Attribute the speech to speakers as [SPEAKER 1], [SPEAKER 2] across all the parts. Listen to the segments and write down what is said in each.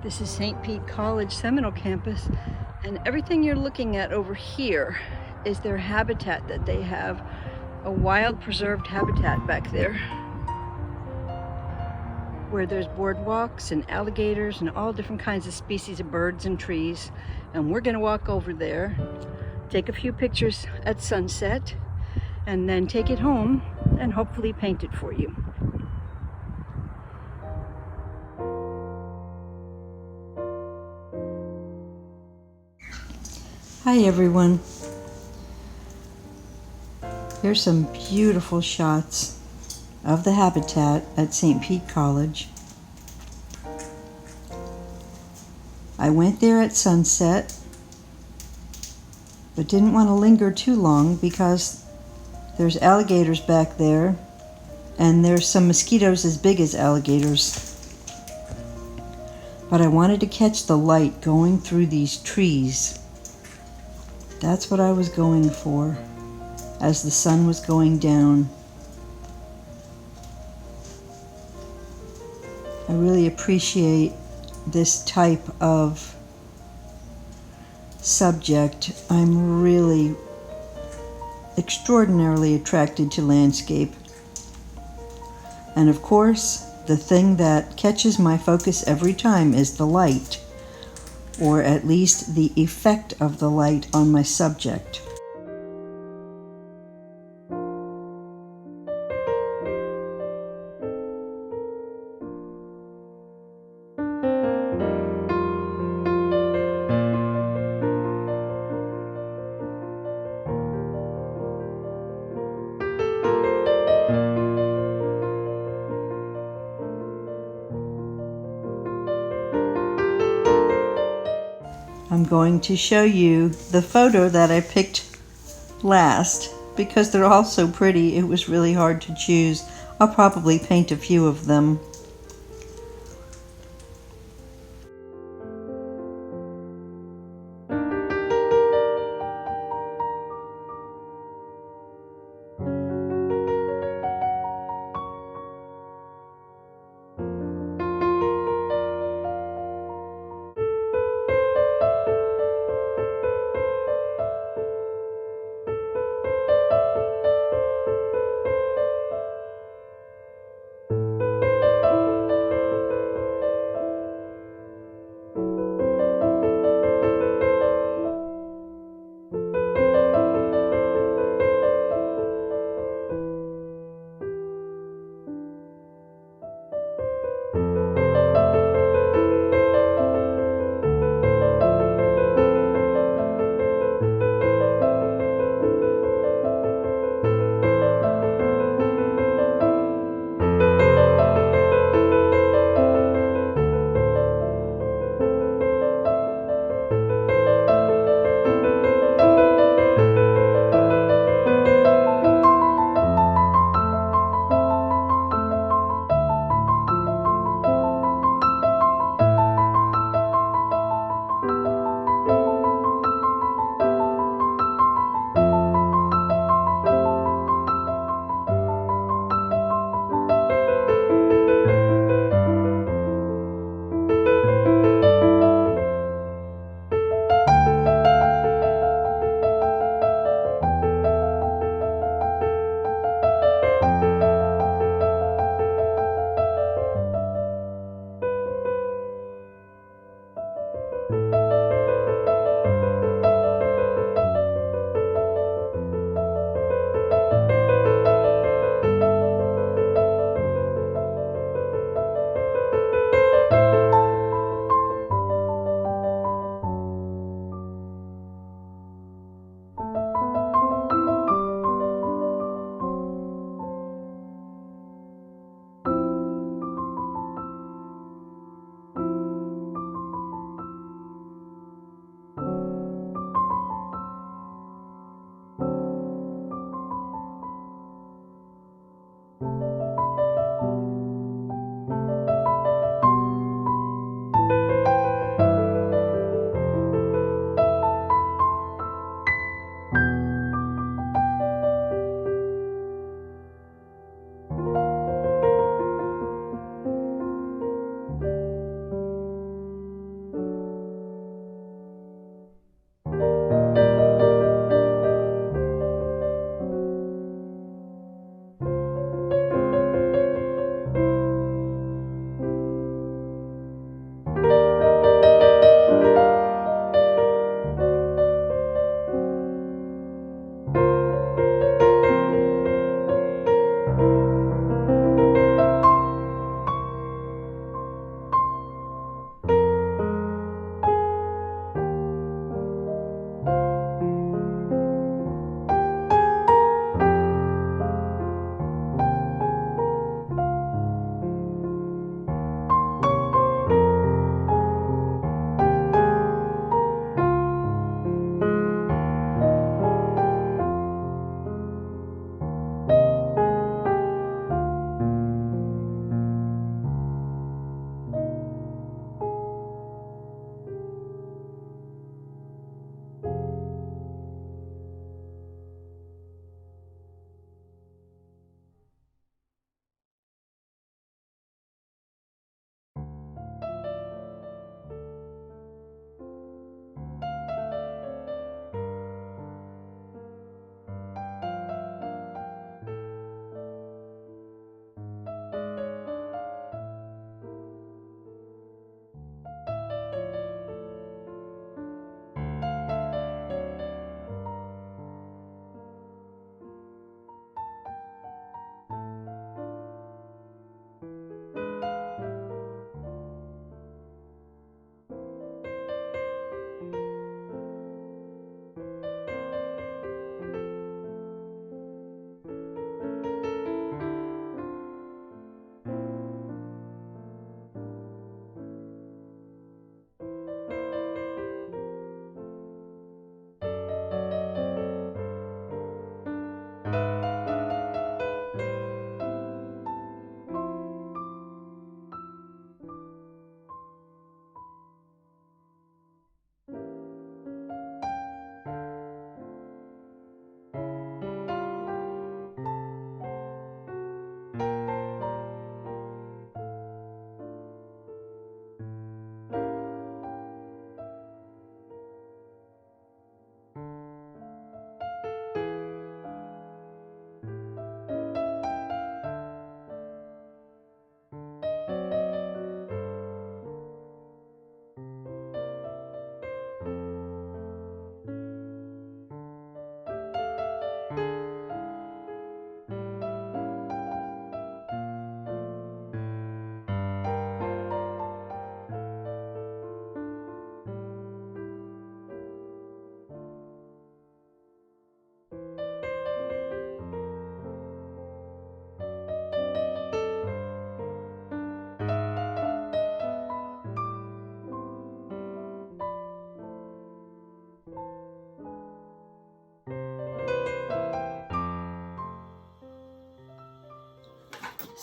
[SPEAKER 1] This is St. Pete College, Seminole Campus, and everything you're looking at over here is their habitat that they have, a wild preserved habitat back there, where there's boardwalks and alligators and all different kinds of species of birds and trees. And we're gonna walk over there, take a few pictures at sunset, and then take it home and hopefully paint it for you. Hi everyone. Here's some beautiful shots of the habitat at St. Pete College. I went there at sunset, but didn't want to linger too long because there's alligators back there and there's some mosquitoes as big as alligators. But I wanted to catch the light going through these trees. That's what I was going for as the sun was going down. I really appreciate this type of subject. I'm really extraordinarily attracted to landscape. And of course, the thing that catches my focus every time is the light, or at least the effect of the light on my subject. I'm going to show you the photo that I picked last because they're all so pretty. It was really hard to choose. I'll probably paint a few of them.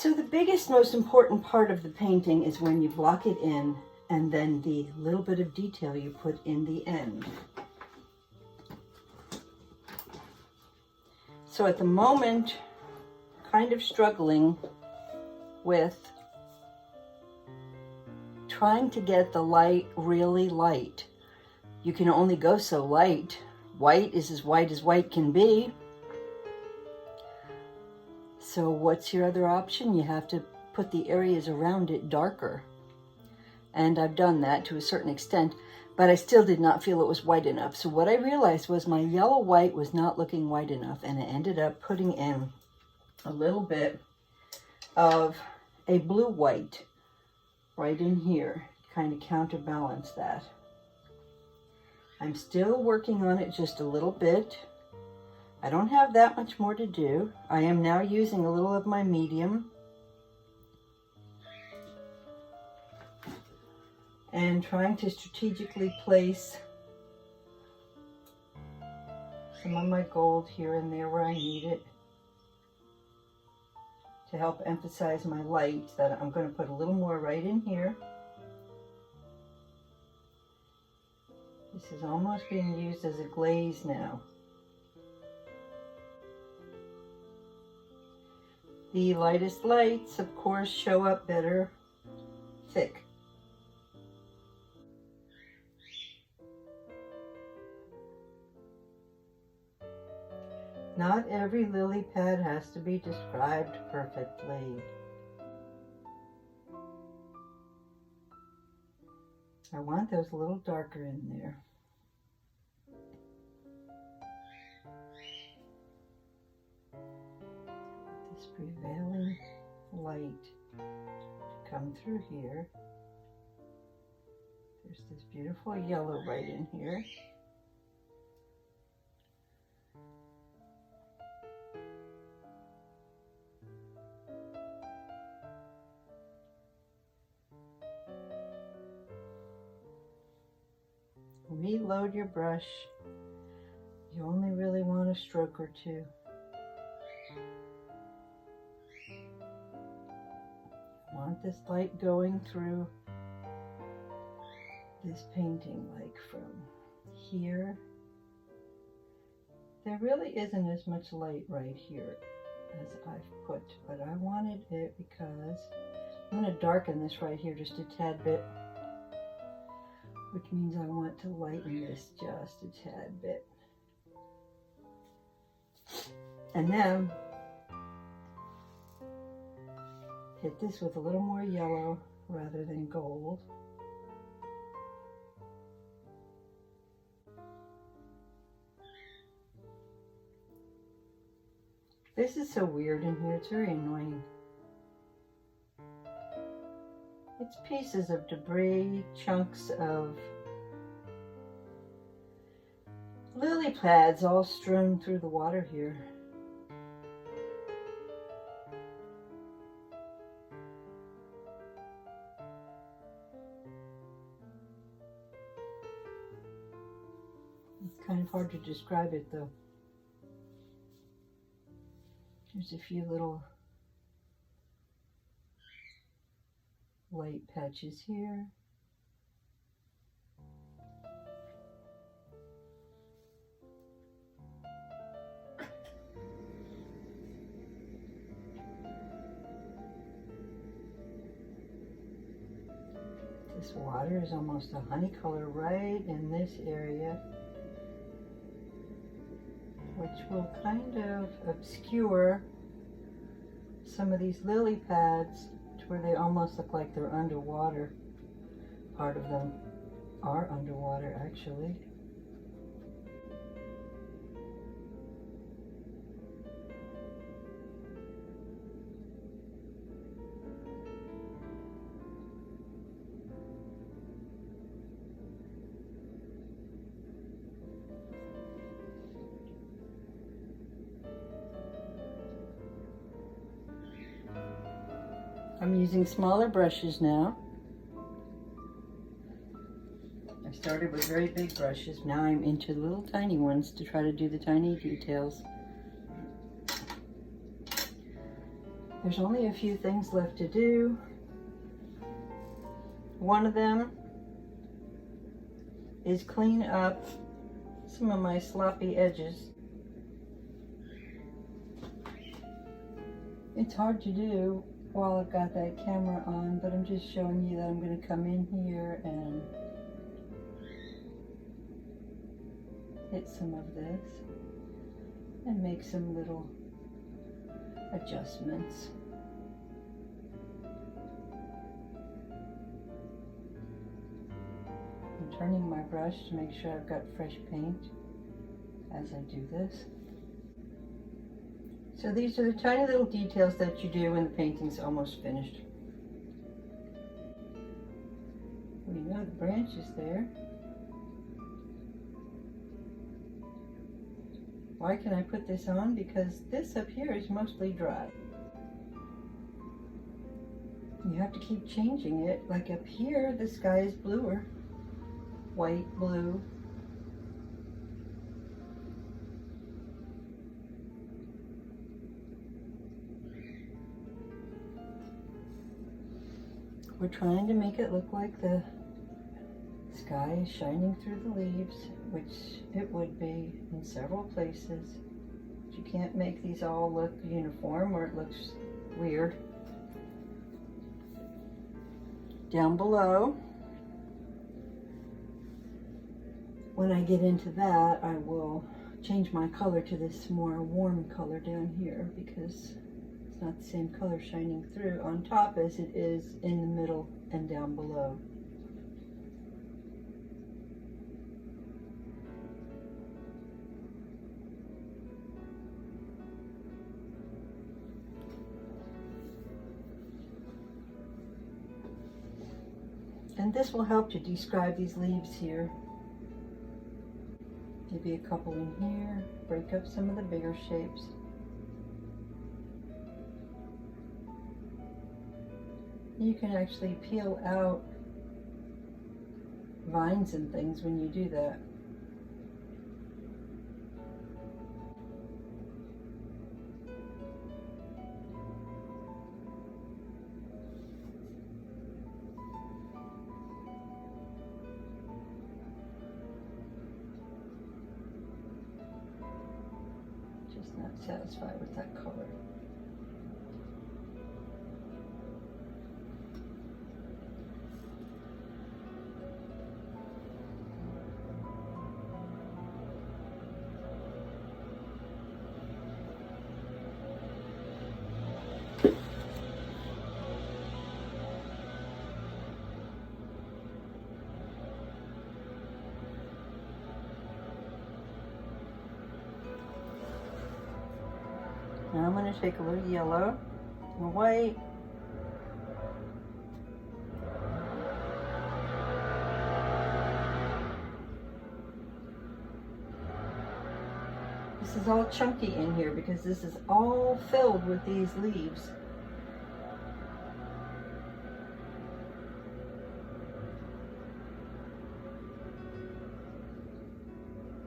[SPEAKER 1] So the biggest, most important part of the painting is when you block it in and then the little bit of detail you put in the end. So at the moment, kind of struggling with trying to get the light really light. You can only go so light. White is as white can be. So what's your other option? You have to put the areas around it darker. And I've done that to a certain extent, but I still did not feel it was white enough. So what I realized was my yellow white was not looking white enough, and I ended up putting in a little bit of a blue white right in here to kind of counterbalance that. I'm still working on it just a little bit. I don't have that much more to do. I am now using a little of my medium and trying to strategically place some of my gold here and there where I need it to help emphasize my light. That I'm going to put a little more right in here. This is almost being used as a glaze now. The lightest lights, of course, show up better thick. Not every lily pad has to be described perfectly. I want those a little darker in there. This prevailing light to come through here. There's this beautiful yellow right in here. Reload your brush. You only really want a stroke or two. Want this light going through this painting, like from here. There really isn't as much light right here as I've put, but I wanted it because I'm going to darken this right here just a tad bit, which means I want to lighten this just a tad bit. And then hit this with a little more yellow rather than gold. This is so weird in here, it's very annoying. It's pieces of debris, chunks of lily pads all strewn through the water here. It's kind of hard to describe it though. There's a few little light patches here. This water is almost a honey color right in this area, which will kind of obscure some of these lily pads to where they almost look like they're underwater. Part of them are underwater actually. I'm using smaller brushes now. I started with very big brushes. Now I'm into little tiny ones to try to do the tiny details. There's only a few things left to do. One of them is clean up some of my sloppy edges. It's hard to do while I've got that camera on, but I'm just showing you that I'm going to come in here and hit some of this and make some little adjustments. I'm turning my brush to make sure I've got fresh paint as I do this. So these are the tiny little details that you do when the painting's almost finished. We know the branch is there. Why can I put this on? Because this up here is mostly dry. You have to keep changing it. Like up here, the sky is bluer. White, blue. We're trying to make it look like the sky is shining through the leaves, which it would be in several places. But you can't make these all look uniform or it looks weird. Down below, when I get into that, I will change my color to this more warm color down here because it's not the same color shining through on top as it is in the middle and down below. And this will help to describe these leaves here. Maybe a couple in here, break up some of the bigger shapes. You can actually peel out vines and things when you do that. Just not satisfied with that color. Now I'm going to take a little yellow and white. This is all chunky in here because this is all filled with these leaves.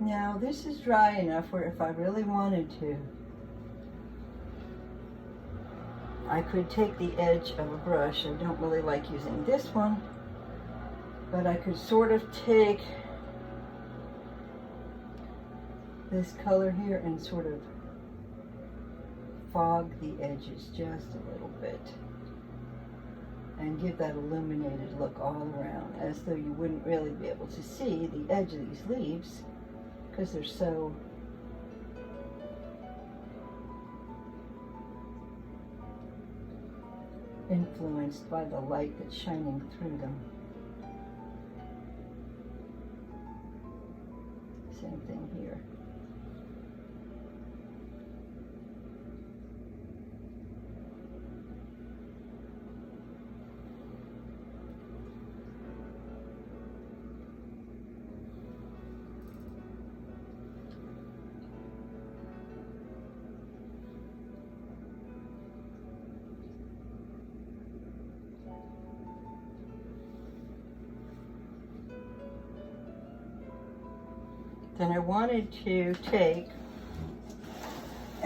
[SPEAKER 1] Now this is dry enough where if I really wanted to, I could take the edge of a brush. I don't really like using this one, but I could sort of take this color here and sort of fog the edges just a little bit and give that illuminated look all around, as though you wouldn't really be able to see the edge of these leaves because they're so influenced by the light that's shining through them. Same thing here. Then I wanted to take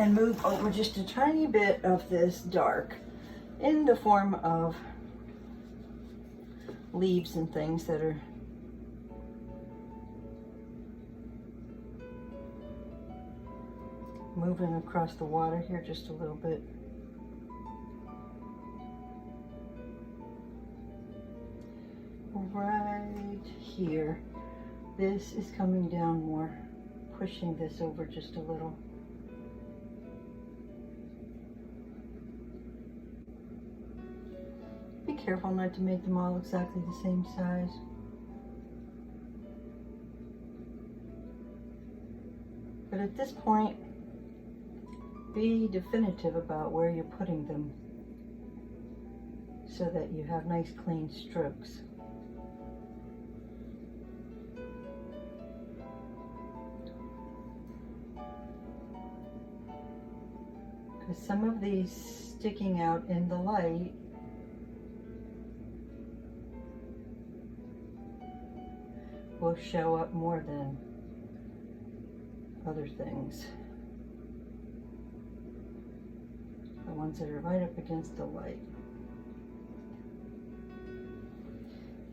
[SPEAKER 1] and move over just a tiny bit of this dark in the form of leaves and things that are moving across the water here just a little bit. Right here, this is coming down more, pushing this over just a little. Be careful not to make them all exactly the same size. But at this point, be definitive about where you're putting them so that you have nice clean strokes. Because some of these sticking out in the light will show up more than other things. The ones that are right up against the light.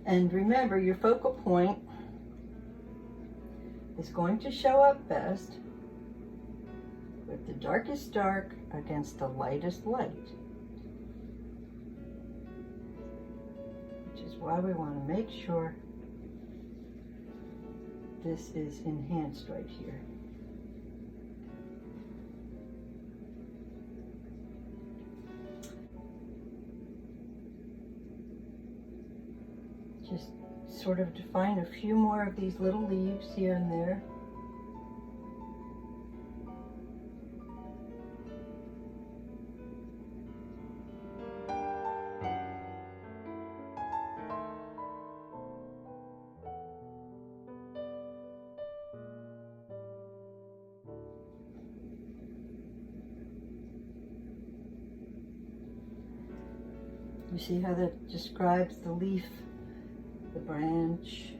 [SPEAKER 1] And remember, your focal point is going to show up best with the darkest dark against the lightest light. Which is why we want to make sure this is enhanced right here. Just sort of define a few more of these little leaves here and there. You see how that describes the leaf, the branch.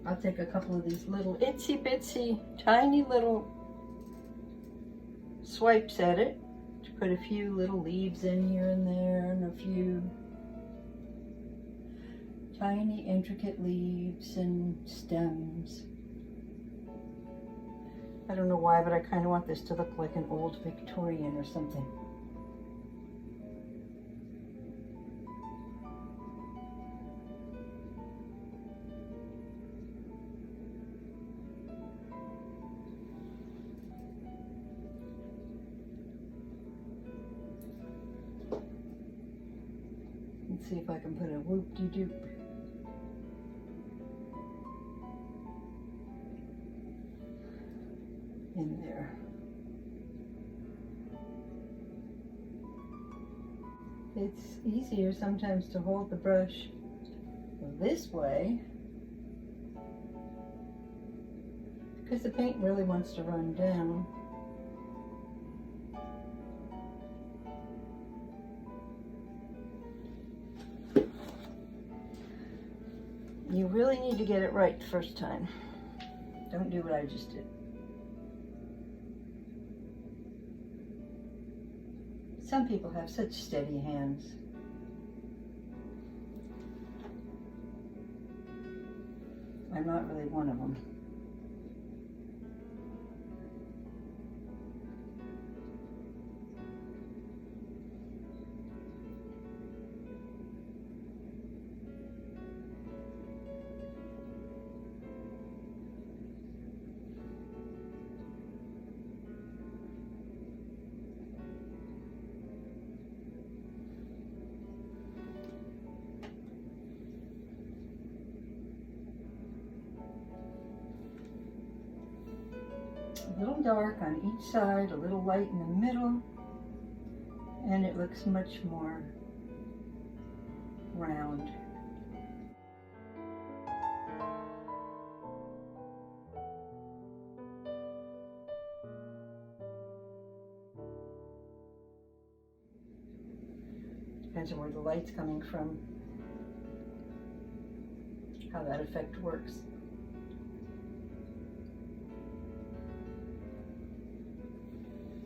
[SPEAKER 1] I'll take a couple of these little itsy bitsy tiny little swipes at it to put a few little leaves in here and there and a few tiny intricate leaves and stems. I don't know why, but I kind of want this to look like an old Victorian or something. Let's see if I can put a whoop-de-doop in there. It's easier sometimes to hold the brush this way because the paint really wants to run down. You really need to get it right the first time. Don't do what I just did. Some people have such steady hands. I'm not really one of them. A little dark on each side, a little light in the middle, and it looks much more round. Depends on where the light's coming from. how that effect works.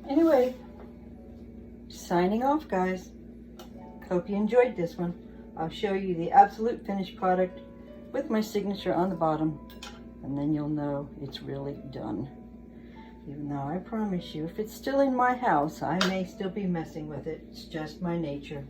[SPEAKER 1] Anyway, signing off, guys. Hope you enjoyed this one. I'll show you the absolute finished product with my signature on the bottom, and then you'll know it's really done. Even though I promise you, if it's still in my house, I may still be messing with it. It's just my nature.